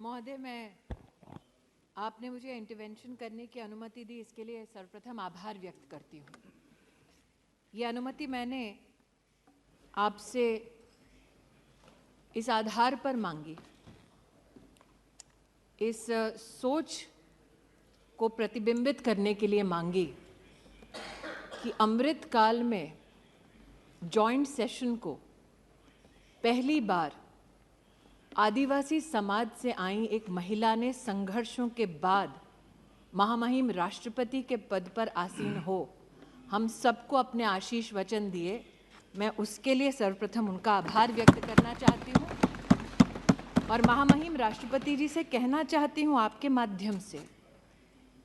महोदय, मैं आपने मुझे इंटरवेंशन करने की अनुमति दी, इसके लिए सर्वप्रथम आभार व्यक्त करती हूँ। ये अनुमति मैंने आपसे इस आधार पर मांगी, इस सोच को प्रतिबिंबित करने के लिए मांगी कि अमृत काल में जॉइंट सेशन को पहली बार आदिवासी समाज से आई एक महिला ने संघर्षों के बाद महामहिम राष्ट्रपति के पद पर आसीन हो, हम सबको अपने आशीष वचन दिए। मैं उसके लिए सर्वप्रथम उनका आभार व्यक्त करना चाहती हूँ और महामहिम राष्ट्रपति जी से कहना चाहती हूँ आपके माध्यम से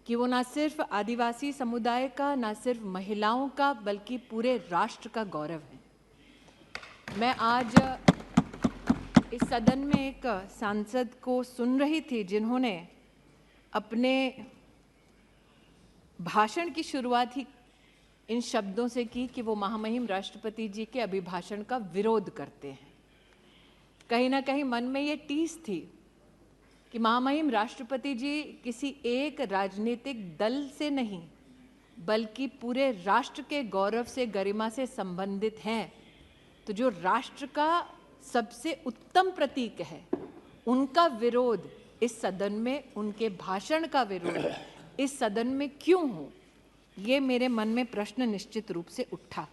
कि वो ना सिर्फ आदिवासी समुदाय का, ना सिर्फ महिलाओं का, बल्कि पूरे राष्ट्र का गौरव है। मैं आज इस सदन में एक सांसद को सुन रही थी जिन्होंने अपने भाषण की शुरुआत ही इन शब्दों से की कि वो महामहिम राष्ट्रपति जी के अभिभाषण का विरोध करते हैं। कहीं ना कहीं मन में ये टीस थी कि महामहिम राष्ट्रपति जी किसी एक राजनीतिक दल से नहीं बल्कि पूरे राष्ट्र के गौरव से, गरिमा से संबंधित हैं। तो जो राष्ट्र का सबसे उत्तम प्रतीक है, उनका विरोध इस सदन में, उनके भाषण का विरोध इस सदन में क्यों हो, ये मेरे मन में प्रश्न निश्चित रूप से उठा।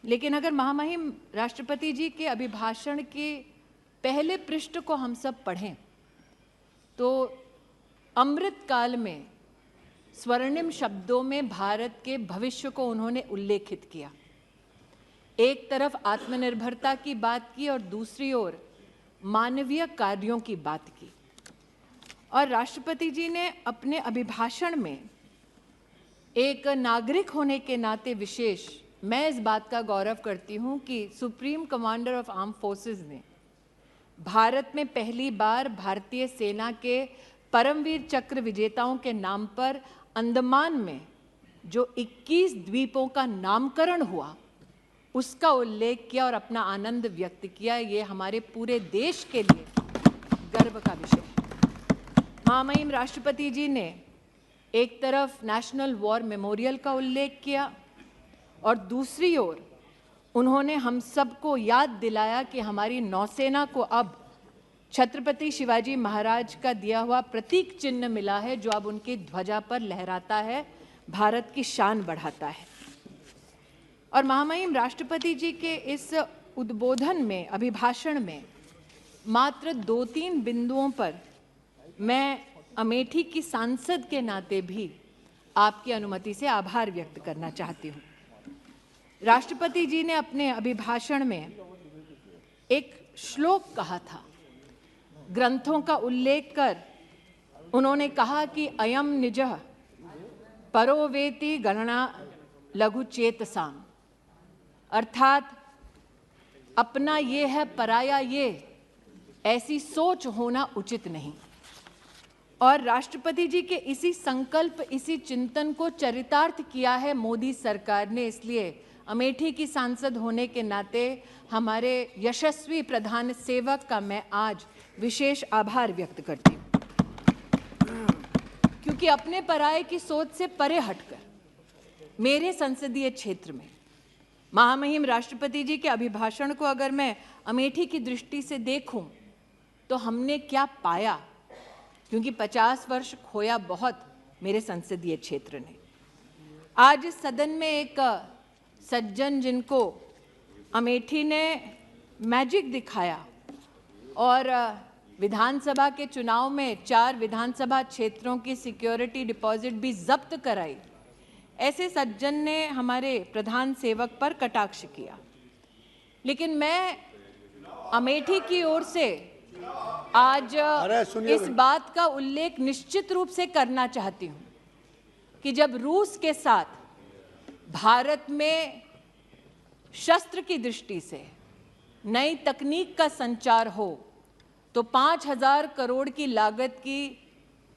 लेकिन अगर महामहिम राष्ट्रपति जी के अभिभाषण के पहले पृष्ठ को हम सब पढ़ें तो अमृत काल में स्वर्णिम शब्दों में भारत के भविष्य को उन्होंने उल्लेखित किया। एक तरफ आत्मनिर्भरता की बात की और दूसरी ओर मानवीय कार्यों की बात की। और राष्ट्रपति जी ने अपने अभिभाषण में एक नागरिक होने के नाते विशेष, मैं इस बात का गौरव करती हूं कि supreme commander of arm forces ने भारत में पहली बार भारतीय सेना के परमवीर चक्र विजेताओं के नाम पर अंडमान में जो 21 द्वीपों का नामकरण हुआ उसका उल्लेख किया और अपना आनंद व्यक्त किया। ये हमारे पूरे देश के लिए गर्व का विषय है। महामहिम राष्ट्रपति जी ने एक तरफ नेशनल वॉर मेमोरियल का उल्लेख किया और दूसरी ओर उन्होंने हम सबको याद दिलाया कि हमारी नौसेना को अब छत्रपति शिवाजी महाराज का दिया हुआ प्रतीक चिन्ह मिला है, जो अब उनकी ध्वजा पर लहराता है, भारत की शान बढ़ाता है। और महामहिम राष्ट्रपति जी के इस उद्बोधन में, अभिभाषण में मात्र 2-3 बिंदुओं पर मैं अमेठी की सांसद के नाते भी आपकी अनुमति से आभार व्यक्त करना चाहती हूँ। राष्ट्रपति जी ने अपने अभिभाषण में एक श्लोक कहा था, ग्रंथों का उल्लेख कर उन्होंने कहा कि अयम निजः परो वेति गणना लघु चेतसाम, अर्थात अपना ये है पराया ये, ऐसी सोच होना उचित नहीं। और राष्ट्रपति जी के इसी संकल्प, इसी चिंतन को चरितार्थ किया है मोदी सरकार ने। इसलिए अमेठी की सांसद होने के नाते हमारे यशस्वी प्रधान सेवक का मैं आज विशेष आभार व्यक्त करती हूँ, क्योंकि अपने पराये की सोच से परे हटकर मेरे संसदीय क्षेत्र में महामहिम राष्ट्रपति जी के अभिभाषण को अगर मैं अमेठी की दृष्टि से देखूं तो हमने क्या पाया, क्योंकि 50 वर्ष खोया बहुत मेरे संसदीय क्षेत्र ने। आज इस सदन में एक सज्जन जिनको अमेठी ने मैजिक दिखाया और विधानसभा के चुनाव में 4 विधानसभा क्षेत्रों की सिक्योरिटी डिपॉजिट भी जब्त कराई, ऐसे सज्जन ने हमारे प्रधान सेवक पर कटाक्ष किया। लेकिन मैं अमेठी की ओर से आज इस बात का उल्लेख निश्चित रूप से करना चाहती हूं कि जब रूस के साथ भारत में शस्त्र की दृष्टि से नई तकनीक का संचार हो तो 5,000 करोड़ की लागत की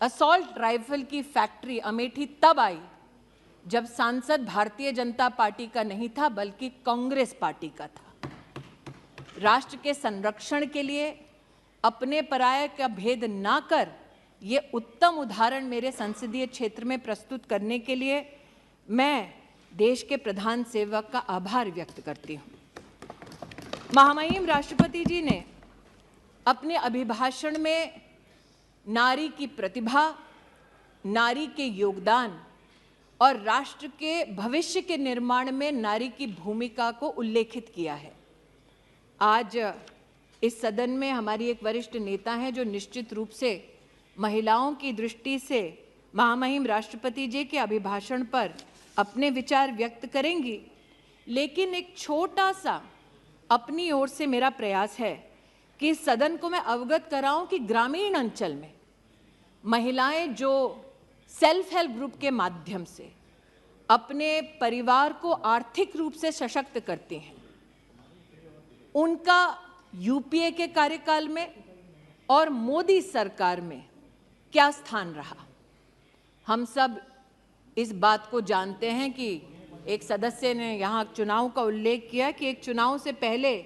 असॉल्ट राइफल की फैक्ट्री अमेठी तब आई जब सांसद भारतीय जनता पार्टी का नहीं था बल्कि कांग्रेस पार्टी का था। राष्ट्र के संरक्षण के लिए, अपने पराये का भेद ना कर ये उत्तम उदाहरण मेरे संसदीय क्षेत्र में प्रस्तुत करने के लिए मैं देश के प्रधान सेवक का आभार व्यक्त करती हूँ। महामहिम राष्ट्रपति जी ने अपने अभिभाषण में नारी की प्रतिभा, नारी के योगदान और राष्ट्र के भविष्य के निर्माण में नारी की भूमिका को उल्लेखित किया है। आज इस सदन में हमारी एक वरिष्ठ नेता हैं जो निश्चित रूप से महिलाओं की दृष्टि से महामहिम राष्ट्रपति जी के अभिभाषण पर अपने विचार व्यक्त करेंगी, लेकिन एक छोटा सा अपनी ओर से मेरा प्रयास है कि इस सदन को मैं अवगत कराऊं कि ग्रामीण अंचल में महिलाएं जो सेल्फ हेल्प ग्रुप के माध्यम से अपने परिवार को आर्थिक रूप से सशक्त करती हैं, उनका यूपीए के कार्यकाल में और मोदी सरकार में क्या स्थान रहा। हम सब इस बात को जानते हैं कि एक सदस्य ने यहाँ चुनाव का उल्लेख किया कि एक चुनाव से पहले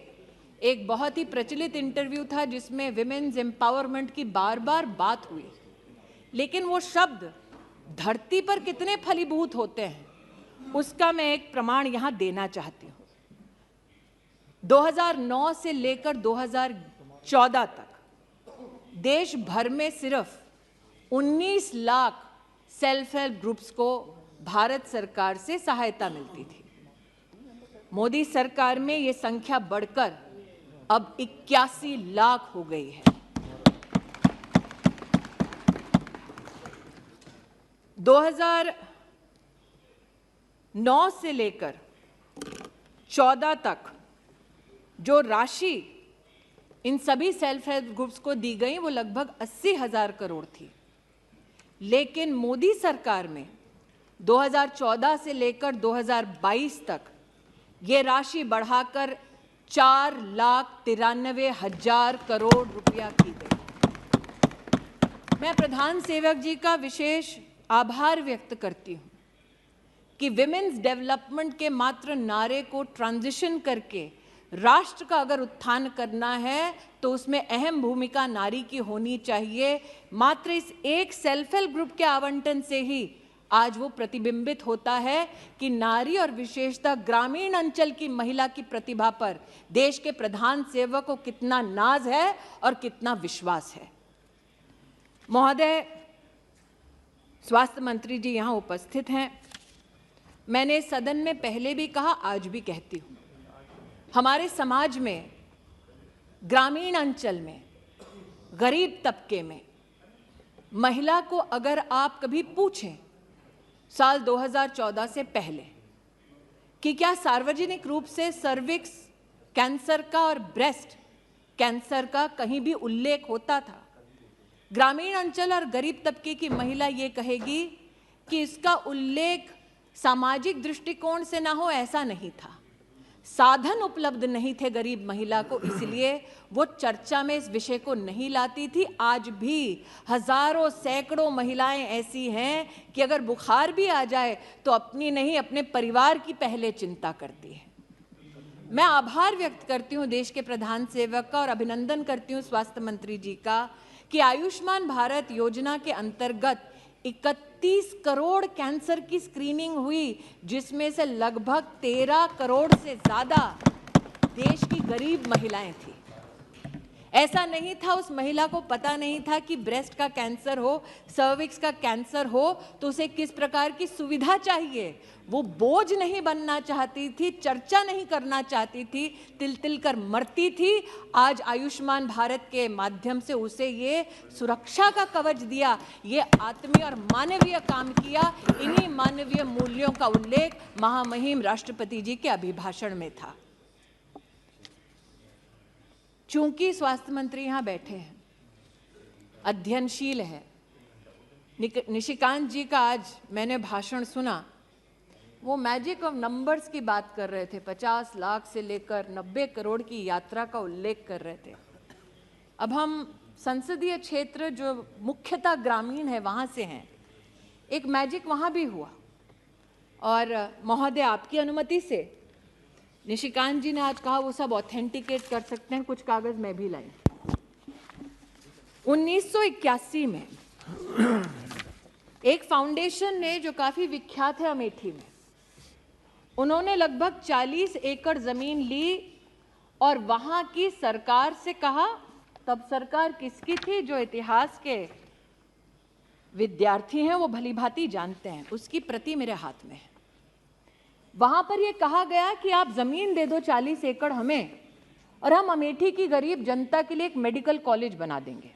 एक बहुत ही प्रचलित इंटरव्यू था जिसमें विमेन्स एम्पावरमेंट की बार बार बात हुई, लेकिन वो शब्द धरती पर कितने फलीभूत होते हैं उसका मैं एक प्रमाण यहाँ देना चाहती हूँ। 2009 से लेकर 2014 तक देश भर में सिर्फ 19 लाख सेल्फ हेल्प ग्रुप्स को भारत सरकार से सहायता मिलती थी। मोदी सरकार में ये संख्या बढ़कर अब 81 लाख हो गई है। 2009 से लेकर 14 तक जो राशि इन सभी सेल्फ हेल्प ग्रुप्स को दी गई वो लगभग 80,000 करोड़ थी, लेकिन मोदी सरकार में 2014 से लेकर 2022 तक ये राशि बढ़ाकर 4,93,000 करोड़ रुपया की गई। मैं प्रधान सेवक जी का विशेष आभार व्यक्त करती हूँ कि विमेन्स डेवलपमेंट के मात्र नारे को ट्रांजिशन करके राष्ट्र का अगर उत्थान करना है तो उसमें अहम भूमिका नारी की होनी चाहिए। मात्र इस एक सेल्फ हेल्प ग्रुप के आवंटन से ही आज वो प्रतिबिंबित होता है कि नारी और विशेषतः ग्रामीण अंचल की महिला की प्रतिभा पर देश के प्रधान सेवक को कितना नाज है और कितना विश्वास है। महोदय, स्वास्थ्य मंत्री जी यहाँ उपस्थित हैं। मैंने सदन में पहले भी कहा, आज भी कहती हूँ, हमारे समाज में ग्रामीण अंचल में गरीब तबके में महिला को अगर आप कभी पूछें साल 2014 से पहले कि क्या सार्वजनिक रूप से सर्विक्स कैंसर का और ब्रेस्ट कैंसर का कहीं भी उल्लेख होता था, ग्रामीण अंचल और गरीब तबके की महिला ये कहेगी कि इसका उल्लेख सामाजिक दृष्टिकोण से ना हो, ऐसा नहीं था। साधन उपलब्ध नहीं थे गरीब महिला को, इसलिए वो चर्चा में इस विषय को नहीं लाती थी। आज भी हजारों सैकड़ों महिलाएं ऐसी हैं कि अगर बुखार भी आ जाए तो अपनी नहीं अपने परिवार की पहले चिंता करती है। मैं आभार व्यक्त करती हूँ देश के प्रधान सेवक का और अभिनंदन करती हूँ स्वास्थ्य मंत्री जी का कि आयुष्मान भारत योजना के अंतर्गत 31 करोड़ कैंसर की स्क्रीनिंग हुई, जिसमें से लगभग 13 करोड़ से ज़्यादा देश की गरीब महिलाएं थी। ऐसा नहीं था उस महिला को पता नहीं था कि ब्रेस्ट का कैंसर हो, सर्विक्स का कैंसर हो तो उसे किस प्रकार की सुविधा चाहिए। वो बोझ नहीं बनना चाहती थी, चर्चा नहीं करना चाहती थी, तिल तिल कर मरती थी। आज आयुष्मान भारत के माध्यम से उसे ये सुरक्षा का कवच दिया, ये आत्मीय और मानवीय काम किया। इन्हीं मानवीय मूल्यों का उल्लेख महामहिम राष्ट्रपति जी के अभिभाषण में था। चूंकि स्वास्थ्य मंत्री यहाँ बैठे हैं, अध्ययनशील है, निशिकांत जी का आज मैंने भाषण सुना, वो मैजिक ऑफ नंबर्स की बात कर रहे थे। 50 लाख से लेकर 90 करोड़ की यात्रा का उल्लेख कर रहे थे। अब हम संसदीय क्षेत्र जो मुख्यतः ग्रामीण है वहाँ से हैं, एक मैजिक वहाँ भी हुआ। और महोदय, आपकी अनुमति से निशिकांत जी ने आज कहा वो सब ऑथेंटिकेट कर सकते हैं, कुछ कागज़ मैं भी लाई। 1981 में एक फाउंडेशन ने, जो काफी विख्यात है अमेठी में, उन्होंने लगभग 40 एकड़ जमीन ली और वहां की सरकार से कहा, तब सरकार किसकी थी, जो इतिहास के विद्यार्थी हैं वो भली भांति जानते हैं, उसकी प्रति मेरे हाथ में है। वहां पर यह कहा गया कि आप जमीन दे दो 40 एकड़ हमें और हम अमेठी की गरीब जनता के लिए एक मेडिकल कॉलेज बना देंगे।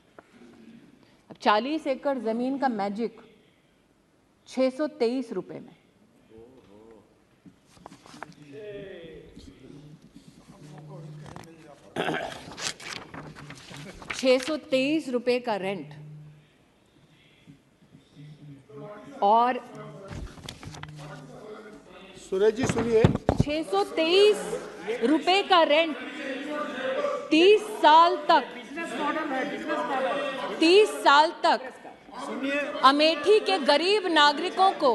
अब 40 एकड़ जमीन का मैजिक 623 रुपए में। ₹623 का रेंट और सुरेश जी सुनिए, 623 रुपए का रेंट 30 साल तक, 30 साल तक अमेठी के गरीब नागरिकों को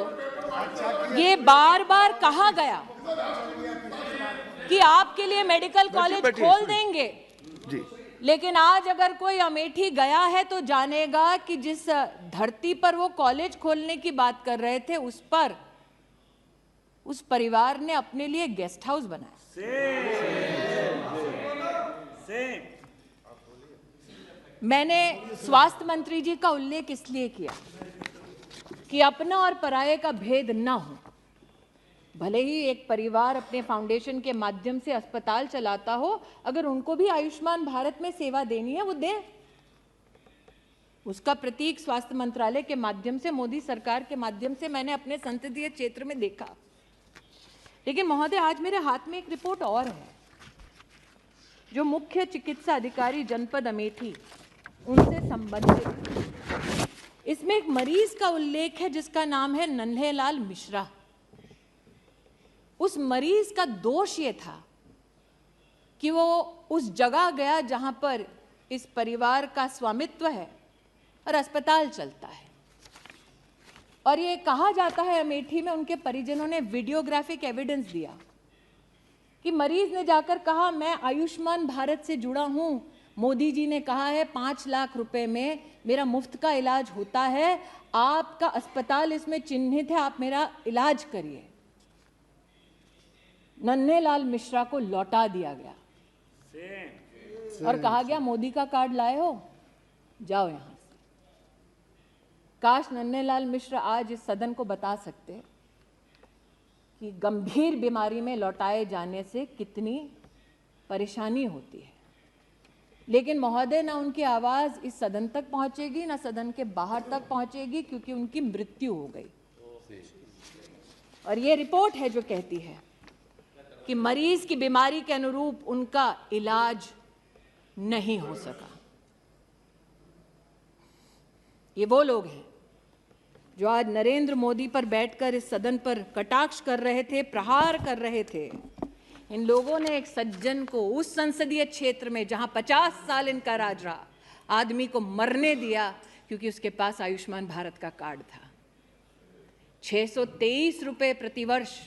ये बार बार कहा गया कि आपके लिए मेडिकल कॉलेज खोल देंगे जी। लेकिन आज अगर कोई अमेठी गया है तो जानेगा कि जिस धरती पर वो कॉलेज खोलने की बात कर रहे थे उस पर उस परिवार ने अपने लिए गेस्ट हाउस बनाया। मैंने स्वास्थ्य मंत्री जी का उल्लेख इसलिए किया कि अपना और पराये का भेद ना हो। भले ही एक परिवार अपने फाउंडेशन के माध्यम से अस्पताल चलाता हो, अगर उनको भी आयुष्मान भारत में सेवा देनी है वो दें। उसका प्रतीक स्वास्थ्य मंत्रालय के माध्यम से, मोदी सरकार के माध्यम से मैंने अपने संसदीय क्षेत्र में देखा। लेकिन महोदय, आज मेरे हाथ में एक रिपोर्ट और है जो मुख्य चिकित्सा अधिकारी जनपद अमेठी उनसे संबंधित। इसमें एक मरीज का उल्लेख है जिसका नाम है नन्हेलाल मिश्रा। उस मरीज का दोष ये था कि वो उस जगह गया जहां पर इस परिवार का स्वामित्व है और अस्पताल चलता है, और ये कहा जाता है अमेठी में उनके परिजनों ने वीडियोग्राफिक एविडेंस दिया कि मरीज ने जाकर कहा, मैं आयुष्मान भारत से जुड़ा हूं, मोदी जी ने कहा है 5 लाख रुपए में मेरा मुफ्त का इलाज होता है, आपका अस्पताल इसमें चिन्हित है, आप मेरा इलाज करिए। नन्हेलाल मिश्रा को लौटा दिया गया और कहा गया, मोदी का कार्ड लाए हो, जाओ यहां से। काश नन्हेलाल मिश्रा आज इस सदन को बता सकते कि गंभीर बीमारी में लौटाए जाने से कितनी परेशानी होती है। लेकिन महोदय, ना उनकी आवाज इस सदन तक पहुंचेगी ना सदन के बाहर तक पहुंचेगी, क्योंकि उनकी मृत्यु हो गई। और ये रिपोर्ट है जो कहती है कि मरीज की बीमारी के अनुरूप उनका इलाज नहीं हो सका। ये वो लोग हैं जो आज नरेंद्र मोदी पर बैठकर इस सदन पर कटाक्ष कर रहे थे, प्रहार कर रहे थे। इन लोगों ने एक सज्जन को उस संसदीय क्षेत्र में जहां 50 साल इनका राज रहा, आदमी को मरने दिया क्योंकि उसके पास आयुष्मान भारत का कार्ड था। 623 रुपए प्रतिवर्ष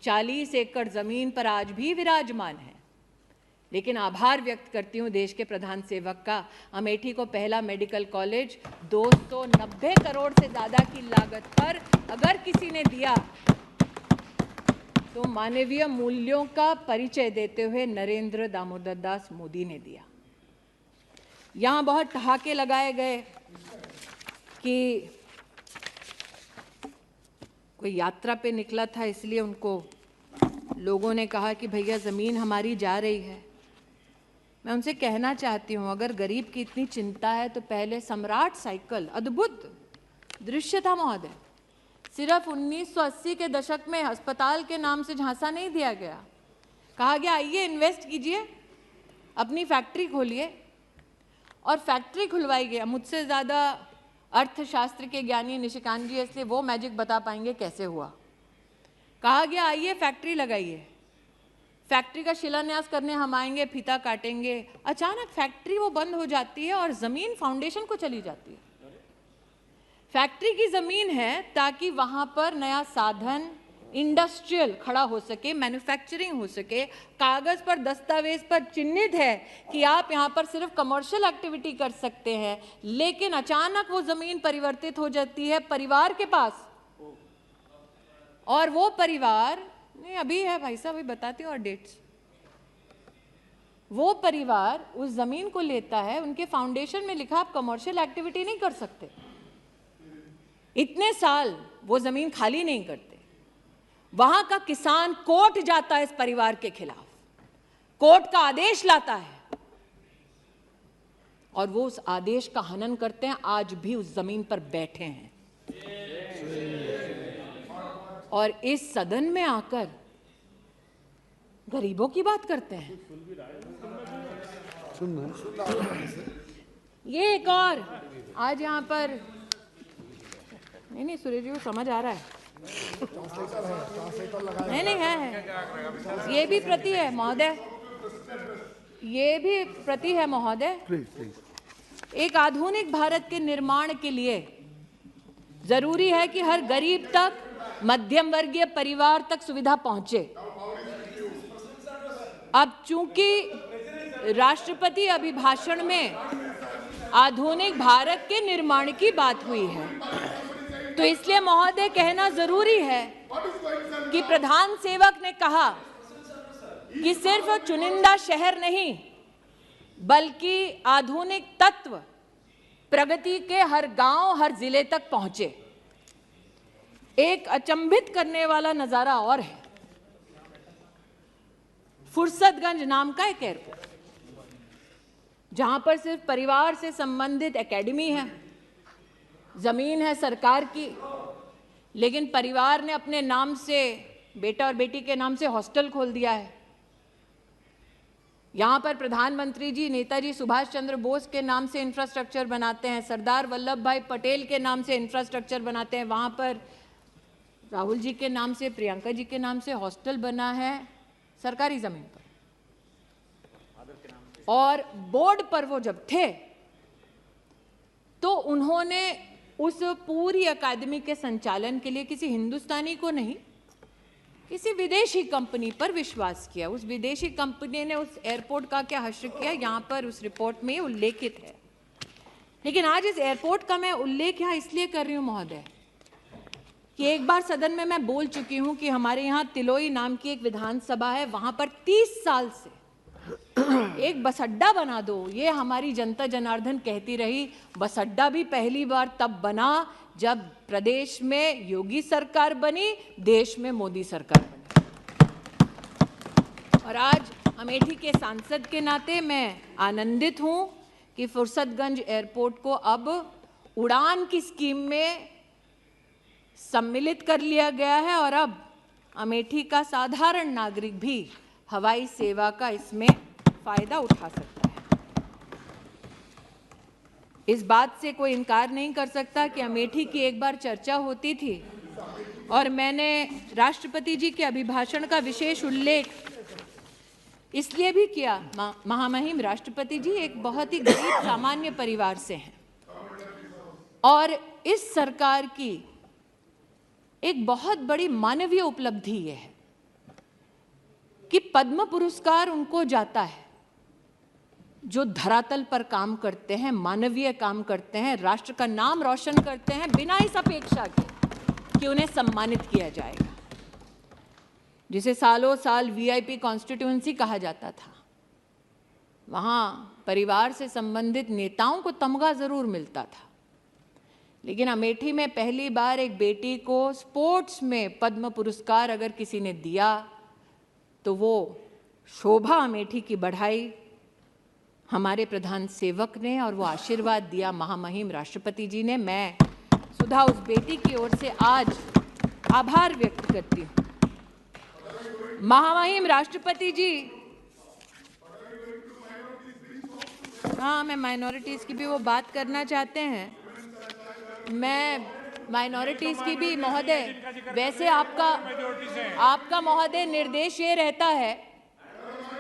40 एकड़ जमीन पर आज भी विराजमान है। लेकिन आभार व्यक्त करती हूं देश के प्रधान सेवक का, अमेठी को पहला मेडिकल कॉलेज 290 करोड़ से ज्यादा की लागत पर अगर किसी ने दिया तो मानवीय मूल्यों का परिचय देते हुए नरेंद्र दामोदर दास मोदी ने दिया। यहां बहुत ठहाके लगाए गए कि कोई यात्रा पे निकला था इसलिए उनको लोगों ने कहा कि भैया ज़मीन हमारी जा रही है। मैं उनसे कहना चाहती हूँ, अगर गरीब की इतनी चिंता है तो पहले सम्राट साइकिल, अद्भुत दृश्य था महोदय, सिर्फ 1980 के दशक में अस्पताल के नाम से झांसा नहीं दिया गया, कहा गया आइए इन्वेस्ट कीजिए, अपनी फैक्ट्री खोलिए, और फैक्ट्री खुलवाई गया। मुझसे ज़्यादा अर्थशास्त्र के ज्ञानी निशिकांत जी इसलिए वो मैजिक बता पाएंगे कैसे हुआ। कहा गया आइए फैक्ट्री लगाइए, फैक्ट्री का शिलान्यास करने हम आएंगे, फीता काटेंगे। अचानक फैक्ट्री वो बंद हो जाती है और ज़मीन फाउंडेशन को चली जाती है। फैक्ट्री की ज़मीन है ताकि वहाँ पर नया साधन, इंडस्ट्रियल खड़ा हो सके, मैन्युफैक्चरिंग हो सके, कागज पर दस्तावेज पर चिन्हित है कि आप यहाँ पर सिर्फ कमर्शियल एक्टिविटी कर सकते हैं, लेकिन अचानक वो जमीन परिवर्तित हो जाती है परिवार के पास, और वो परिवार नहीं अभी है भाई साहब, अभी बताती हूँ और डेट्स, वो परिवार उस जमीन को लेता है, उनके फाउंडेशन में लिखा आप कमर्शियल एक्टिविटी नहीं कर सकते, इतने साल वो जमीन खाली नहीं करते। वहां का किसान कोर्ट जाता है इस परिवार के खिलाफ, कोर्ट का आदेश लाता है और वो उस आदेश का हनन करते हैं, आज भी उस जमीन पर बैठे हैं और इस सदन में आकर गरीबों की बात करते हैं। ये एक और आज यहां पर नहीं सुरेश जी को समझ आ रहा है, नहीं है, ये भी प्रति है महोदय, ये भी प्रति है महोदय। एक आधुनिक भारत के निर्माण के लिए जरूरी है कि हर गरीब तक, मध्यम वर्गीय परिवार तक सुविधा पहुंचे। अब चूंकि राष्ट्रपति अभिभाषण में आधुनिक भारत के निर्माण की बात हुई है, तो इसलिए महोदय कहना जरूरी है कि प्रधान सेवक ने कहा कि सिर्फ चुनिंदा शहर नहीं बल्कि आधुनिक तत्व प्रगति के हर गांव, हर जिले तक पहुंचे। एक अचंभित करने वाला नजारा और है, फुर्सतगंज नाम का एक एयरपोर्ट, जहां पर सिर्फ परिवार से संबंधित एकेडमी है, जमीन है सरकार की, लेकिन परिवार ने अपने नाम से, बेटा और बेटी के नाम से हॉस्टल खोल दिया है। यहां पर प्रधानमंत्री जी नेताजी सुभाष चंद्र बोस के नाम से इंफ्रास्ट्रक्चर बनाते हैं, सरदार वल्लभ भाई पटेल के नाम से इंफ्रास्ट्रक्चर बनाते हैं, वहां पर राहुल जी के नाम से, प्रियंका जी के नाम से हॉस्टल बना है सरकारी जमीन पर। और बोर्ड पर वो जब थे तो उन्होंने उस पूरी अकादमी के संचालन के लिए किसी हिंदुस्तानी को नहीं, किसी विदेशी कंपनी पर विश्वास किया। उस विदेशी कंपनी ने उस एयरपोर्ट का क्या हश्र किया, यहाँ पर उस रिपोर्ट में उल्लेखित है। लेकिन आज इस एयरपोर्ट का मैं उल्लेख यहाँ इसलिए कर रही हूँ महोदय कि एक बार सदन में मैं बोल चुकी हूँ कि हमारे यहाँ तिलोई नाम की एक विधानसभा है, वहाँ पर 30 साल से एक बस अड्डा बना दो, ये हमारी जनता जनार्दन कहती रही। बस अड्डा भी पहली बार तब बना जब प्रदेश में योगी सरकार बनी, देश में मोदी सरकार बनी। और आज अमेठी के सांसद के नाते मैं आनंदित हूं कि फुर्सतगंज एयरपोर्ट को अब उड़ान की स्कीम में सम्मिलित कर लिया गया है और अब अमेठी का साधारण नागरिक भी हवाई सेवा का इसमें फायदा उठा सकता है। इस बात से कोई इनकार नहीं कर सकता कि अमेठी की एक बार चर्चा होती थी और मैंने राष्ट्रपति जी के अभिभाषण का विशेष उल्लेख इसलिए भी किया। महामहिम राष्ट्रपति जी एक बहुत ही गरीब सामान्य परिवार से हैं और इस सरकार की एक बहुत बड़ी मानवीय उपलब्धि यह है कि पद्म पुरस्कार उनको जाता है जो धरातल पर काम करते हैं, मानवीय काम करते हैं, राष्ट्र का नाम रोशन करते हैं, बिना इस अपेक्षा के कि उन्हें सम्मानित किया जाएगा। जिसे सालों साल वीआईपी कॉन्स्टिट्यूएंसी कहा जाता था, वहाँ परिवार से संबंधित नेताओं को तमगा जरूर मिलता था, लेकिन अमेठी में पहली बार एक बेटी को स्पोर्ट्स में पद्म पुरस्कार अगर किसी ने दिया तो वो शोभा अमेठी की बढ़ाई हमारे प्रधान सेवक ने और वो आशीर्वाद दिया महामहिम राष्ट्रपति जी ने। मैं सुधा उस बेटी की ओर से आज आभार व्यक्त करती हूँ। महामहिम राष्ट्रपति जी, हाँ मैं माइनॉरिटीज़ की भी वो बात करना चाहते हैं, मैं माइनॉरिटीज़ की भी महोदय, वैसे आपका महोदय निर्देश ये रहता है,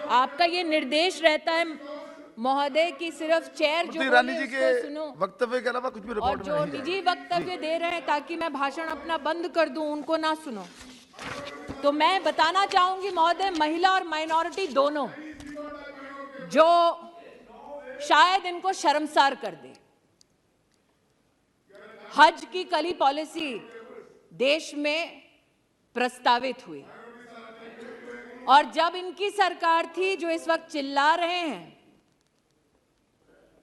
आपका ये निर्देश रहता है महोदय कि सिर्फ चेयर जो रानी जी के वक्तव्य के अलावा कुछ भी रिपोर्ट और जो निजी वक्तव्य दे रहे हैं ताकि मैं भाषण अपना बंद कर दूं उनको ना सुनो। तो मैं बताना चाहूंगी महोदय, महिला और माइनॉरिटी दोनों, जो शायद इनको शर्मसार कर दे, हज की कली पॉलिसी देश में प्रस्तावित हुई और जब इनकी सरकार थी, जो इस वक्त चिल्ला रहे हैं,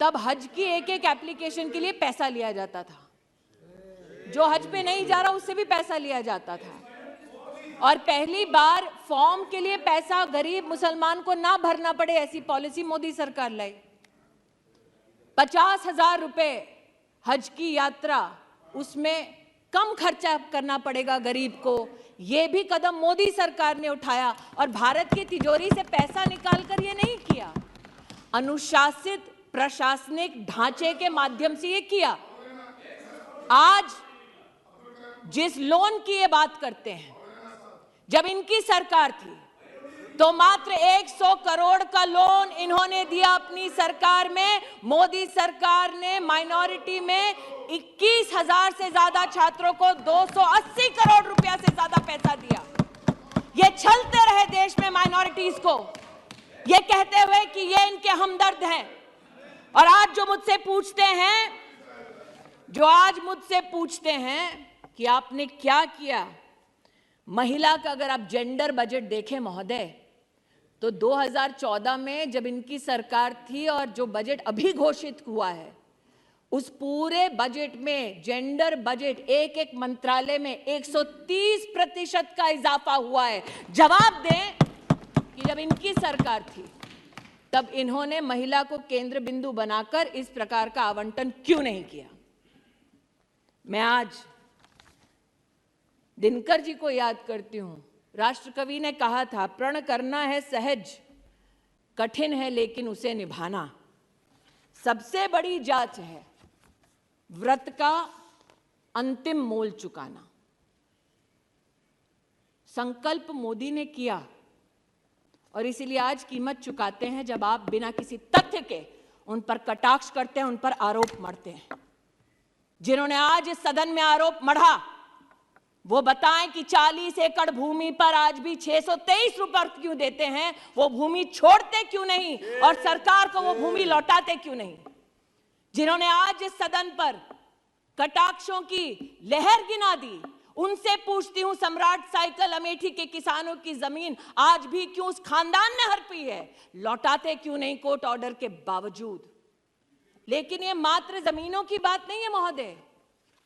तब हज की एक एक एप्लीकेशन के लिए पैसा लिया जाता था। जो हज पे नहीं जा रहा उससे भी पैसा लिया जाता था और पहली बार फॉर्म के लिए पैसा गरीब मुसलमान को ना भरना पड़े, ऐसी पॉलिसी मोदी सरकार लाई। 50,000 रुपए हज की यात्रा, उसमें कम खर्चा करना पड़ेगा गरीब को, यह भी कदम मोदी सरकार ने उठाया और भारत की तिजोरी से पैसा निकालकर ये नहीं किया, अनुशासित प्रशासनिक ढांचे के माध्यम से ये किया। आज जिस लोन की ये बात करते हैं, जब इनकी सरकार थी तो मात्र 100 करोड़ का लोन इन्होंने दिया अपनी सरकार में। मोदी सरकार ने माइनॉरिटी में 21,000 से ज्यादा छात्रों को 280 करोड़ रुपया से ज्यादा पैसा दिया। ये छलते रहे देश में माइनॉरिटीज को, ये कहते हुए कि ये इनके हमदर्द हैं। और आज जो मुझसे पूछते हैं कि आपने क्या किया, महिला का अगर आप जेंडर बजट देखें महोदय, तो 2014 में जब इनकी सरकार थी और जो बजट अभी घोषित हुआ है, उस पूरे बजट में जेंडर बजट एक एक मंत्रालय में 130% का इजाफा हुआ है। जवाब दें कि जब इनकी सरकार थी तब इन्होंने महिला को केंद्र बिंदु बनाकर इस प्रकार का आवंटन क्यों नहीं किया। मैं आज दिनकर जी को याद करती हूं। राष्ट्र कवि ने कहा था, प्रण करना है सहज, कठिन है लेकिन उसे निभाना। सबसे बड़ी जांच है व्रत का अंतिम मोल चुकाना। संकल्प मोदी ने किया और इसीलिए आज कीमत चुकाते हैं जब आप बिना किसी तथ्य के उन पर कटाक्ष करते हैं, उन पर आरोप मढ़ते हैं। जिन्होंने आज इस सदन में आरोप मढ़ा वो बताएं कि 40 एकड़ भूमि पर आज भी 623 रुपए क्यों देते हैं, वो भूमि छोड़ते क्यों नहीं और सरकार को वो भूमि लौटाते क्यों नहीं। जिन्होंने आज इस सदन पर कटाक्षों की लहर गिना दी, उनसे पूछती हूं, सम्राट साइकिल अमेठी के किसानों की जमीन आज भी क्यों उस खानदान ने हड़पी है, लौटाते क्यों नहीं कोर्ट ऑर्डर के बावजूद। लेकिन ये मात्र जमीनों की बात नहीं है महोदय,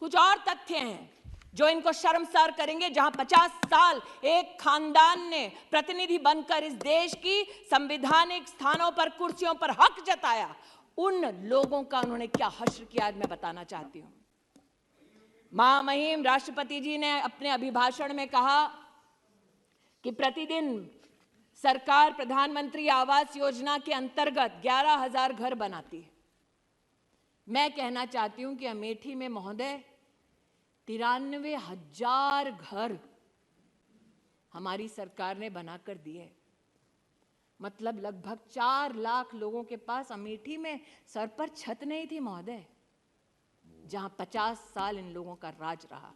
कुछ और तथ्य हैं जो इनको शर्मसार करेंगे। जहां 50 साल एक खानदान ने प्रतिनिधि बनकर इस देश की संवैधानिक स्थानों पर, कुर्सियों पर हक जताया, उन लोगों का उन्होंने क्या हश्र किया, आज मैं बताना चाहती हूं। महामहिम राष्ट्रपति जी ने अपने अभिभाषण में कहा कि प्रतिदिन सरकार प्रधानमंत्री आवास योजना के अंतर्गत 11,000 घर बनाती है। मैं कहना चाहती हूं कि अमेठी में महोदय 93,000 घर हमारी सरकार ने बनाकर दिए। मतलब लगभग 4 लाख लोगों के पास अमेठी में सर पर छत नहीं थी महोदय, जहां 50 साल इन लोगों का राज रहा।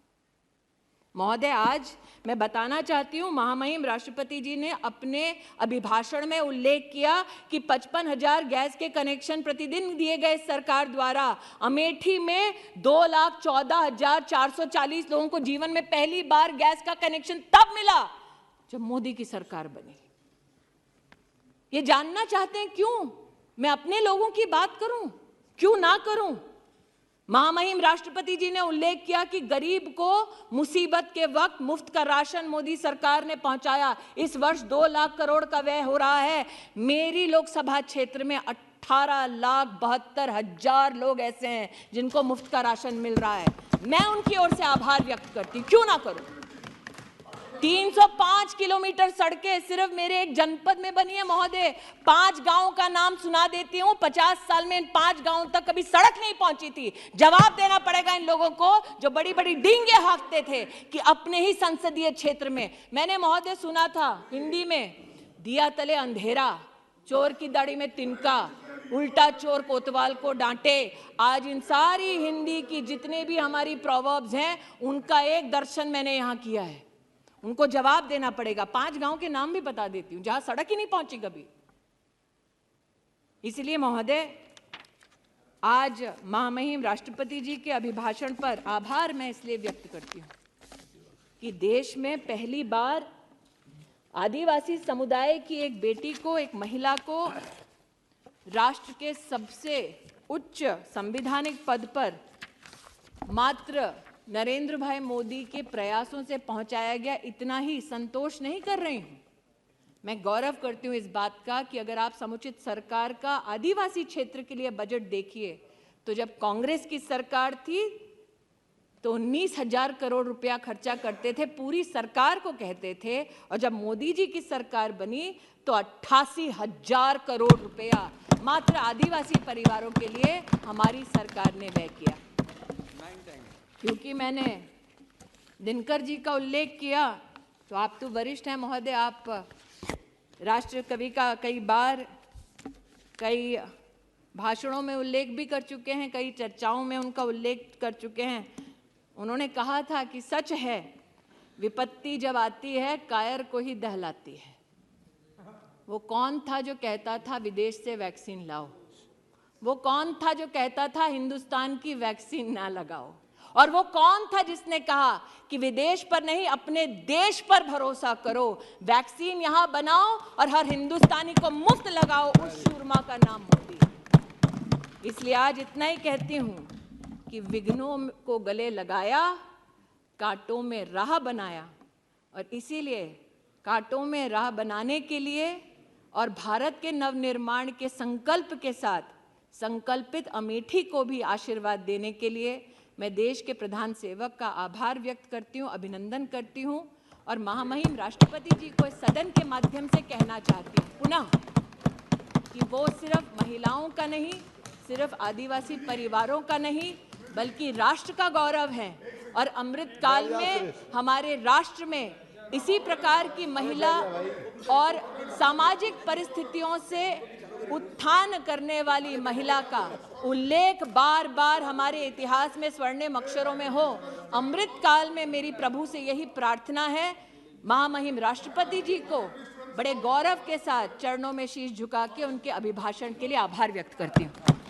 महोदय, आज मैं बताना चाहती हूं, महामहिम राष्ट्रपति जी ने अपने अभिभाषण में उल्लेख किया कि 55,000 गैस के कनेक्शन प्रतिदिन दिए गए सरकार द्वारा। अमेठी में 2,14,440 लोगों को जीवन में पहली बार गैस का कनेक्शन तब मिला जब मोदी की सरकार बनी। ये जानना चाहते हैं क्यों मैं अपने लोगों की बात करूं, क्यों ना करूं। महामहिम राष्ट्रपति जी ने उल्लेख किया कि गरीब को मुसीबत के वक्त मुफ्त का राशन मोदी सरकार ने पहुंचाया। इस वर्ष 2 लाख करोड़ का व्यय हो रहा है। मेरी लोकसभा क्षेत्र में 18,72,000 लोग ऐसे हैं जिनको मुफ्त का राशन मिल रहा है। मैं उनकी ओर से आभार व्यक्त करती, क्यों ना करूं। 305 किलोमीटर सड़कें सिर्फ मेरे एक जनपद में बनी है महोदय। 5 गांवों का नाम सुना देती हूं। 50 साल में इन 5 गांवों तक कभी सड़क नहीं पहुंची थी। जवाब देना पड़ेगा इन लोगों को जो बड़ी बड़ी डींगे हाँकते थे कि अपने ही संसदीय क्षेत्र में। मैंने महोदय सुना था हिंदी में, दिया तले अंधेरा, चोर की दाढ़ी में तिनका, उल्टा चोर कोतवाल को डांटे। आज इन सारी हिंदी की जितने भी हमारी प्रोवर्ब्स हैं, उनका एक दर्शन मैंने यहां किया है। उनको जवाब देना पड़ेगा। 5 गांव के नाम भी बता देती हूं जहां सड़क ही नहीं पहुंची कभी। इसलिए महोदय, आज महामहिम राष्ट्रपति जी के अभिभाषण पर आभार मैं इसलिए व्यक्त करती हूं कि देश में पहली बार आदिवासी समुदाय की एक बेटी को, एक महिला को राष्ट्र के सबसे उच्च संवैधानिक पद पर मात्र नरेंद्र भाई मोदी के प्रयासों से पहुंचाया गया। इतना ही संतोष नहीं कर रही हूं, मैं गौरव करती हूं इस बात का कि अगर आप समुचित सरकार का आदिवासी क्षेत्र के लिए बजट देखिए तो जब कांग्रेस की सरकार थी तो 19,000 करोड़ रुपया खर्चा करते थे, पूरी सरकार को कहते थे, और जब मोदी जी की सरकार बनी तो 88,000 करोड़ रुपया मात्र आदिवासी परिवारों के लिए हमारी सरकार ने व्यय किया। क्योंकि मैंने दिनकर जी का उल्लेख किया तो आप तो वरिष्ठ हैं महोदय, आप राष्ट्र कवि का कई बार कई भाषणों में उल्लेख भी कर चुके हैं, कई चर्चाओं में उनका उल्लेख कर चुके हैं। उन्होंने कहा था कि सच है विपत्ति जब आती है कायर को ही दहलाती है। वो कौन था जो कहता था विदेश से वैक्सीन लाओ? वो कौन था जो कहता था हिंदुस्तान की वैक्सीन ना लगाओ? और वो कौन था जिसने कहा कि विदेश पर नहीं अपने देश पर भरोसा करो, वैक्सीन यहां बनाओ और हर हिंदुस्तानी को मुफ्त लगाओ? उस शूरमा का नाम मोदी। इसलिए आज इतना ही कहती हूं कि विघ्नों को गले लगाया, कांटों में राह बनाया, और इसीलिए कांटों में राह बनाने के लिए और भारत के नवनिर्माण के संकल्प के साथ संकल्पित अमेठी को भी आशीर्वाद देने के लिए मैं देश के प्रधान सेवक का आभार व्यक्त करती हूँ, अभिनंदन करती हूँ, और महामहिम राष्ट्रपति जी को इस सदन के माध्यम से कहना चाहती हूँ पुनः कि वो सिर्फ महिलाओं का नहीं, सिर्फ आदिवासी परिवारों का नहीं, बल्कि राष्ट्र का गौरव है। और अमृत काल में हमारे राष्ट्र में इसी प्रकार की महिला और सामाजिक परिस्थितियों से उत्थान करने वाली महिला का उल्लेख बार बार हमारे इतिहास में स्वर्णिम अक्षरों में हो। अमृत काल में मेरी प्रभु से यही प्रार्थना है। महामहिम राष्ट्रपति जी को बड़े गौरव के साथ चरणों में शीश झुका के उनके अभिभाषण के लिए आभार व्यक्त करती हूँ।